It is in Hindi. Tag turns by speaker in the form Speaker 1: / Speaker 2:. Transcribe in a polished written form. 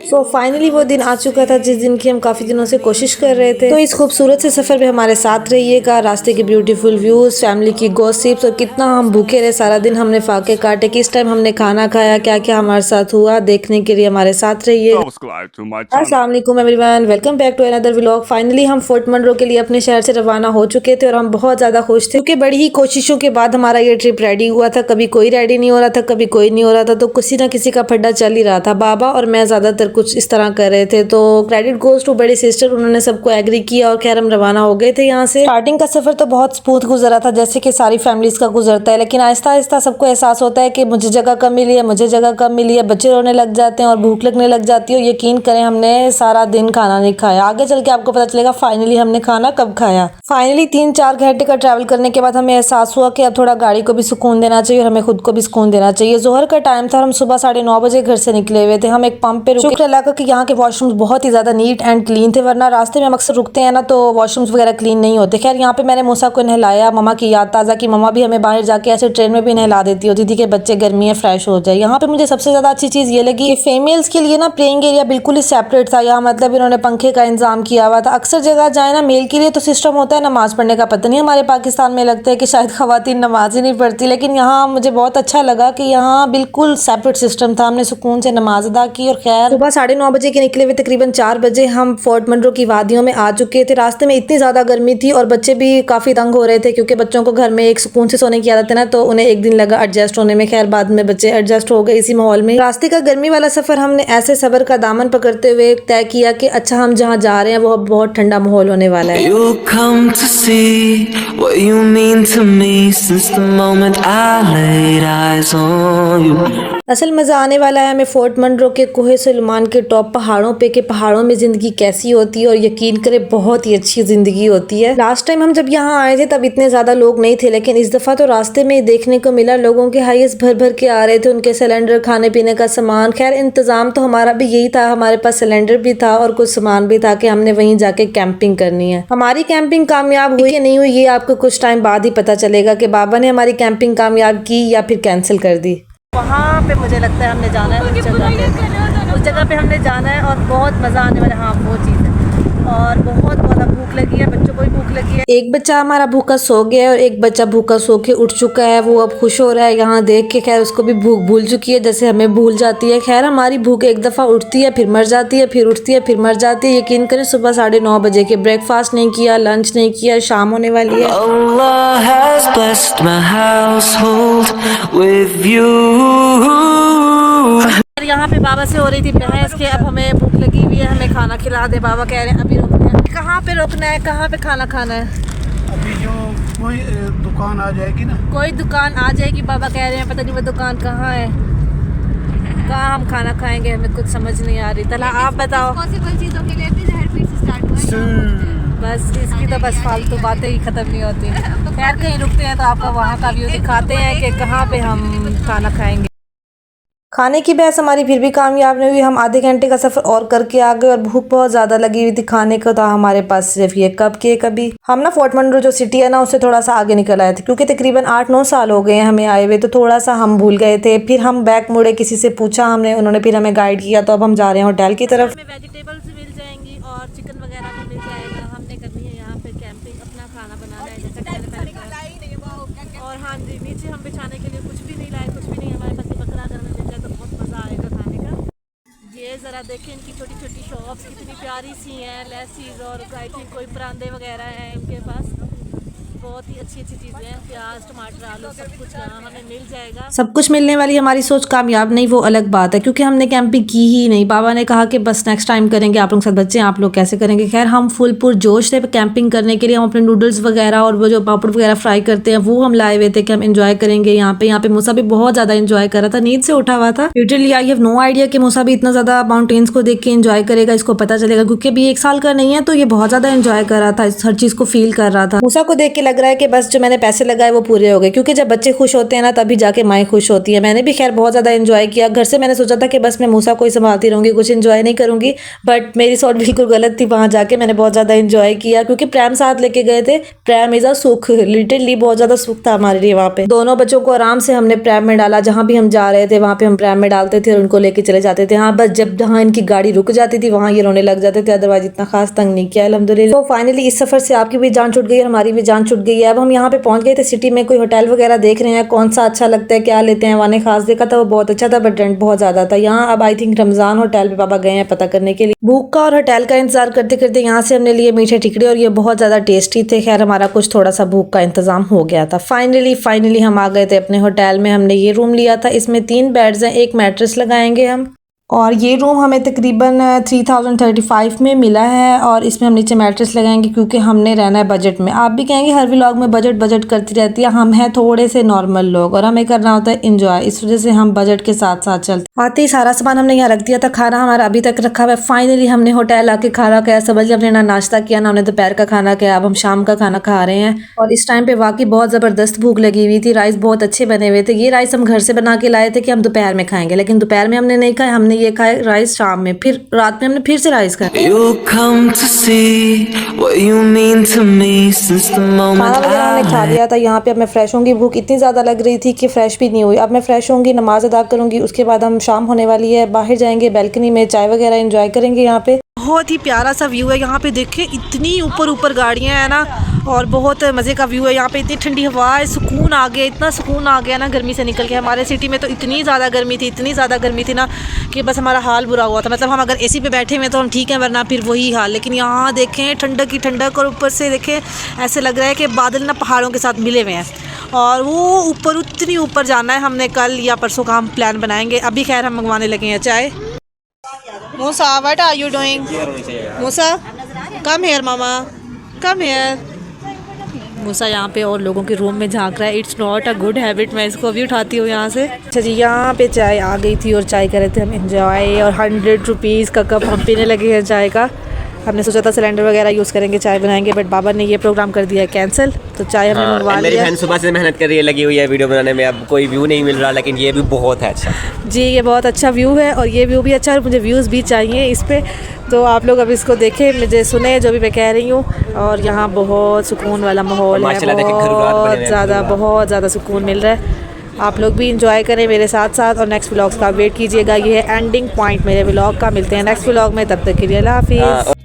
Speaker 1: सो फाइनली वो दिन आ चुका था जिस दिन की हम काफ़ी दिनों से कोशिश कर रहे थे। तो इस खूबसूरत से सफ़र में हमारे साथ रहिएगा। रास्ते के ब्यूटीफुल व्यूज़, फैमिली की गॉसिप्स और कितना हम भूखे रहे सारा दिन, हमने फाके काटे, किस टाइम हमने खाना खाया, क्या क्या हमारे साथ हुआ, देखने के लिए हमारे साथ रहिएगा। अस्सलाम वालेकुम everyone, welcome back to another vlog. Finally हम फोर्ट मंरो के लिए अपने शहर से रवाना हो चुके थे और हम बहुत ज़्यादा खुश थे क्योंकि बड़ी ही कोशिशों के बाद हमारा ये ट्रिप रेडी हुआ था। कभी कोई रेडी नहीं हो रहा था, कभी कोई नहीं हो रहा था, तो किसी ना किसी का फड्डा चल ही रहा था। बाबा और मैं ज़्यादातर कुछ इस तरह कर रहे थे। तो क्रेडिट गोज टू बड़ी सिस्टर, उन्होंने सबको एग्री किया और खैर हम रवाना हो गए थे यहाँ से। स्टार्टिंग का सफर तो बहुत स्मूथ गुजरा था जैसे कि सारी फैमिलीज का गुजरता है, लेकिन आहिस्ता आहिस्ता सबको एहसास होता है कि मुझे जगह कम मिली है, मुझे जगह कम मिली है, बच्चे रोने लग जाते हैं और भूख लगने लग जाती है। यकीन करें हमने सारा दिन खाना नहीं खाया। आगे चल के आपको पता चलेगा फाइनली हमने खाना कब खाया। फाइनली 3-4 घंटे का ट्रैवल करने के बाद हमें एहसास हुआ कि अब थोड़ा गाड़ी को भी सुकून देना चाहिए और हमें खुद को भी सुकून देना चाहिए। जोहर का टाइम था, हम सुबह 9:30 बजे घर से निकले हुए थे। हम एक पंप पे रुके। शुक्र अल्लाह का कि यहाँ के वॉशरूम्स बहुत ही ज्यादा नीट एंड क्लीन थे, वरना रास्ते में हम अक्सर रुकते हैं ना तो वॉशरूम्स वगैरह क्लीन नहीं होते। खैर यहाँ पे मैंने मूसा को नहलाया, ममा की याद ताज़ा की। ममा भी हमें बाहर जाके ऐसे ट्रेन में भी नहला देती होती थी कि बच्चे गर्मी है फ्रेश हो जाए। यहाँ पे मुझे सबसे ज्यादा अच्छी चीज ये लगी, फीमेल्स के लिए ना प्लेइंग एरिया बिल्कुल ही सेपरेट था। यहाँ मतलब इन्होंने पंखे का इंतजाम किया हुआ था। अक्सर जगह जाए ना मेल के लिए तो सिस्टम होता है नमाज पढ़ने का, पता नहीं हमारे पाकिस्तान में लगता है कि शायद खवातीन नमाज ही नहीं पढ़ती, लेकिन यहाँ मुझे बहुत अच्छा लगा कि यहाँ बिल्कुल सेपरेट सिस्टम था। हमने सुकून से नमाज अदा की और खैर सुबह 9:30 बजे के निकले हुए तकरीबन 4 बजे हम फोर्ट मंरो की वादियों में आ चुके थे। रास्ते में इतनी ज्यादा गर्मी थी और बच्चे भी काफी तंग हो रहे थे क्योंकि बच्चों को घर में एक सुकून से सोने की आदत है ना, तो उन्हें एक दिन लगा एडजस्ट होने में। खैर बाद में बच्चे एडजस्ट हो गए इसी माहौल में। रास्ते का गर्मी वाला सफर हमने ऐसे सबर का दामन पकड़ते हुए तय किया कि अच्छा हम जहाँ जा रहे हैं वो बहुत ठंडा माहौल होने वाला है। असल मजा आने वाला है हमें फोर्ट मंरो के कोहे सुलेमान के टॉप पहाड़ों पे के पहाड़ों में जिंदगी कैसी होती है, और यकीन करें बहुत ही अच्छी जिंदगी होती है। लास्ट टाइम हम जब यहाँ आए थे तब इतने ज्यादा लोग नहीं थे, लेकिन इस दफा तो रास्ते में देखने को मिला लोगों के हाईएस्ट भर भर के आ रहे थे, उनके सिलेंडर, खाने पीने का सामान। खैर इंतजाम तो हमारा भी यही था, हमारे पास सिलेंडर भी था और कुछ सामान भी था कि हमने वहीं जाके कैंपिंग करनी है। हमारी कैंपिंग कामयाब हुई कि नहीं हुई ये आपको कुछ टाइम बाद ही पता चलेगा कि बाबा ने हमारी कैंपिंग कामयाब की या फिर कैंसिल कर दी। वहाँ पे मुझे लगता है हमने जाना है, उस जगह पे हमने जाना है और बहुत मज़ा आने वाला है। हाँ वो चीज़ है, और बहुत ज़्यादा भूख लगी है, बच्चों को भी भूख लगी है। एक बच्चा हमारा भूखा सो गया है और एक बच्चा भूखा सो के उठ चुका है, वो अब खुश हो रहा है यहाँ देख के। खैर उसको भी भूख भूल चुकी है जैसे हमें भूल जाती है। खैर हमारी भूख एक दफ़ा उठती है फिर मर जाती है, फिर उठती है फिर मर जाती है। यकीन करें सुबह 9:30 बजे के ब्रेकफास्ट नहीं किया, लंच नहीं किया, शाम होने वाली है। यहाँ पे बाबा से हो रही थी बहस कि अब हमें भूख लगी हुई है, हमें खाना खिला दे। बाबा कह रहे हैं अभी रुकना है। कहाँ पे रुकना है, कहाँ पे खाना खाना है?
Speaker 2: अभी जो कोई दुकान आ जाएगी ना, कोई
Speaker 1: दुकान आ जाएगी, बाबा कह रहे हैं पता नहीं वो दुकान कहाँ है, कहाँ हम खाना खाएंगे, हमें कुछ समझ नहीं आ रही। तला आप बताओ। पॉसिबल चीज़ों के लिए जहर फिर से स्टार्ट हुआ है। बस इसकी तो बस फालतू बातें ही खत्म नहीं होती। खैर कहीं रुकते हैं तो आपको वहाँ का व्यू दिखाते हैं कि कहाँ पे हम खाना खाएंगे। खाने की बहस हमारी फिर भी कामयाब नहीं हुई। हम आधे घंटे का सफर और करके आ गए और भूख बहुत ज्यादा लगी हुई थी। खाने को था हमारे पास सिर्फ ये कप केक। अभी हम ना फोर्ट मंरो जो सिटी है ना उससे थोड़ा सा आगे निकल आए थे क्योंकि तकरीबन 8-9 साल हो गए हैं हमें आए हुए, तो थोड़ा सा हम भूल गए थे। फिर हम बैक मुड़े, किसी से पूछा हमने, उन्होंने फिर हमें गाइड किया, तो अब हम जा रहे हैं होटल की तरफ। वेजिटेबल्स मिल जाएंगी और चिकन वगैरह भी मिल जाएगा। हमने करनी है यहाँ पे कैंपिंग, अपना खाना बनाना है जैसा और हाँ जी नीचे हम बिछाने के लिए कुछ भी नहीं लाए, कुछ भी नहीं। हमारे पास बकरा अगर हमें मिल जाए तो बहुत मज़ा आएगा खाने का। ये ज़रा देखें इनकी छोटी छोटी शॉप्स कितनी प्यारी सी हैं, लेसीज और आई थिंक कोई परांदे वगैरह हैं इनके पास। बहुत ही अच्छी अच्छी चीज़ें हैं, प्याज, टमाटर, आलू सब कुछ यहाँ हमें मिल जाएगा। सब कुछ मिलने वाली हमारी सोच कामयाब नहीं, वो अलग बात है क्योंकि हमने कैंपिंग की ही नहीं। बाबा ने कहा कि बस नेक्स्ट टाइम करेंगे, आप लोग के साथ बच्चे आप लोग कैसे करेंगे। खैर हम फुल पुरजोश थे कैंपिंग करने के लिए। हम अपने नूडल्स वगैरह और वो जो पापड़ वगैरह फ्राई करते हैं वो हम लाए हुए थे कि हम इंजॉय करेंगे यहाँ पे मूसा भी बहुत ज्यादा इंजॉय कर रहा था, नींद से उठा हुआ था। Literally I have no idea कि मूसा भी इतना ज्यादा माउंटेन्स को देख के इंजॉय करेगा, इसको पता चलेगा क्योंकि अभी 1 साल का नहीं है, तो ये बहुत ज्यादा इंजॉय कर रहा था, हर चीज को फील कर रहा था। मूसा को देख के लग लग रहा है कि बस जो मैंने पैसे लगाए वो पूरे हो गए, क्योंकि जब बच्चे खुश होते हैं ना तभी जाके माएँ खुश होती है। मैंने भी खैर बहुत ज़्यादा एंजॉय किया। घर से मैंने सोचा था कि बस मैं मूसा को ही संभालती रहूँगी, कुछ एंजॉय नहीं करूँगी, बट मेरी सोच बिल्कुल गलत थी। वहाँ जाके मैंने बहुत ज़्यादा एंजॉय किया, क्योंकि प्रैम साथ लेके गए थे। प्रैम इज़ अ सुख, लिटरली बहुत ज़्यादा सुख था हमारे लिए वहाँ पे। दोनों बच्चों को आराम से हमने प्रैम में डाला, जहाँ भी हम जा रहे थे वहाँ पे हम प्रैम में डालते थे और उनको लेके चले जाते थे। हाँ, बस जब जहाँ इनकी गाड़ी रुक जाती थी वहाँ ये रोने लग जाते थे, अदरवाइज इतना खास तंग नहीं किया अल्हम्दुलिल्लाह। तो फाइनली इस सफर से आपकी भी जान छूट गई और हमारी भी जान छूट गई है। अब हम यहाँ पे पहुंच गए थे सिटी में, कोई होटल वगैरह देख रहे हैं कौन सा अच्छा लगता है, क्या लेते हैं। वाने खास देखा था वो बहुत अच्छा था, बट रेंट बहुत ज्यादा था यहाँ। अब आई थिंक रमजान होटल पे पापा गए हैं पता करने के लिए। भूख का और होटल का इंतजार करते करते यहाँ से हमने लिए मीठे टिकड़े और ये बहुत ज्यादा टेस्टी थे। खैर हमारा कुछ थोड़ा सा भूख का इंतजाम हो गया था। फाइनली हम आ गए थे अपने होटल में। हमने ये रूम लिया था, इसमें 3 बेड्स हैं, एक मैट्रेस लगाएंगे हम, और ये रूम हमें तकरीबन 3035 में मिला है। और इसमें हम नीचे मैट्रेस लगाएंगे क्योंकि हमने रहना है बजट में। आप भी कहेंगे हर व्लॉग में बजट करती रहती है, हम हैं थोड़े से नॉर्मल लोग और हमें करना होता है एंजॉय, इस वजह से हम बजट के साथ साथ चलते। आते ही सारा सामान हमने यहाँ रख दिया था, खाना हमारा अभी तक रखा हुआ है। फाइनली हमने होटल आके खाना खाया, समझ लिया हमने ना नाश्ता किया ना हमने दोपहर का खाना खाया, अब हम शाम का खाना खा रहे हैं। और इस टाइम पे वाकई बहुत ज़बरदस्त भूख लगी हुई थी। राइस बहुत अच्छे बने हुए थे। ये राइस हम घर से बना के लाए थे कि हम दोपहर में खाएंगे, लेकिन दोपहर में हमने नहीं खाए, हमने ये खाए राइस शाम में, फिर रात में हमने फिर से राइस खाया। खाना वगैरह हमने खा लिया था। यहाँ पे अब मैं फ्रेश होंगी, भूख इतनी ज़्यादा लग रही थी कि फ्रेश भी नहीं हुई। अब मैं फ्रेश होंगी, नमाज अदा करूँगी, उसके बाद हम शाम होने वाली है, बाहर जाएंगे बैल्कनी में, चाय वगैरह एंजॉय करेंगे। यहाँ पे बहुत ही प्यारा सा व्यू है। यहाँ पे देखिए इतनी ऊपर गाड़ियाँ हैं ना, और बहुत मज़े का व्यू है। यहाँ पे इतनी ठंडी हवा है, सुकून आ गया, इतना सुकून आ गया ना गर्मी से निकल के। हमारे सिटी में तो इतनी ज़्यादा गर्मी थी ना कि बस हमारा हाल बुरा हुआ था। मतलब हम अगर एसी पे बैठे हुए तो हम ठीक है, वरना फिर वही हाल। लेकिन यहाँ देखें ठंडक की ठंडक, और ऊपर से देखें ऐसे लग रहा है कि बादल ना पहाड़ों के साथ मिले हुए हैं, और वो ऊपर उतनी ऊपर जाना है। हमने कल या परसों का हम प्लान बनाएंगे। अभी खैर हम मंगवाने लगे हैं चाय। Musa, what are you doing? Musa, come here, mama. Come here. मूसा यहाँ पे और लोगों के रूम में झांक रहा है। It's not a good habit, मैं इसको अभी उठाती हूँ यहाँ से। अच्छा जी, यहाँ पे चाय आ गई थी और चाय कर रहे थे हम एंजॉय, और 100 रुपीज़ का कप हम पीने लगे हैं चाय का। हमने सोचा था सिलेंडर वगैरह यूज़ करेंगे, चाय बनाएंगे, बट बाबा ने ये प्रोग्राम कर दिया है कैंसिल, तो चाय हमने मंगवा लिया।
Speaker 3: मेरी बहन सुबह से मेहनत कर रही है, लगी हुई है वीडियो बनाने में। अब कोई व्यू नहीं मिल रहा, लेकिन ये भी बहुत है अच्छा
Speaker 1: जी, ये बहुत अच्छा व्यू है और ये व्यू भी अच्छा है, मुझे व्यूज़ भी चाहिए इस पर। तो आप लोग अब इसको देखें, मुझे सुने जो भी मैं कह रही हूँ। और यहाँ बहुत सुकून वाला माहौल है, बहुत ज़्यादा सुकून मिल रहा है। आप लोग भी इंजॉय करें मेरे साथ साथ, और नेक्स्ट व्लॉग्स का वेट कीजिएगा। ये है एंडिंग पॉइंट मेरे व्लॉग का। मिलते हैं नेक्स्ट व्लॉग में, तब तक के लिए अल्लाह हाफिज़।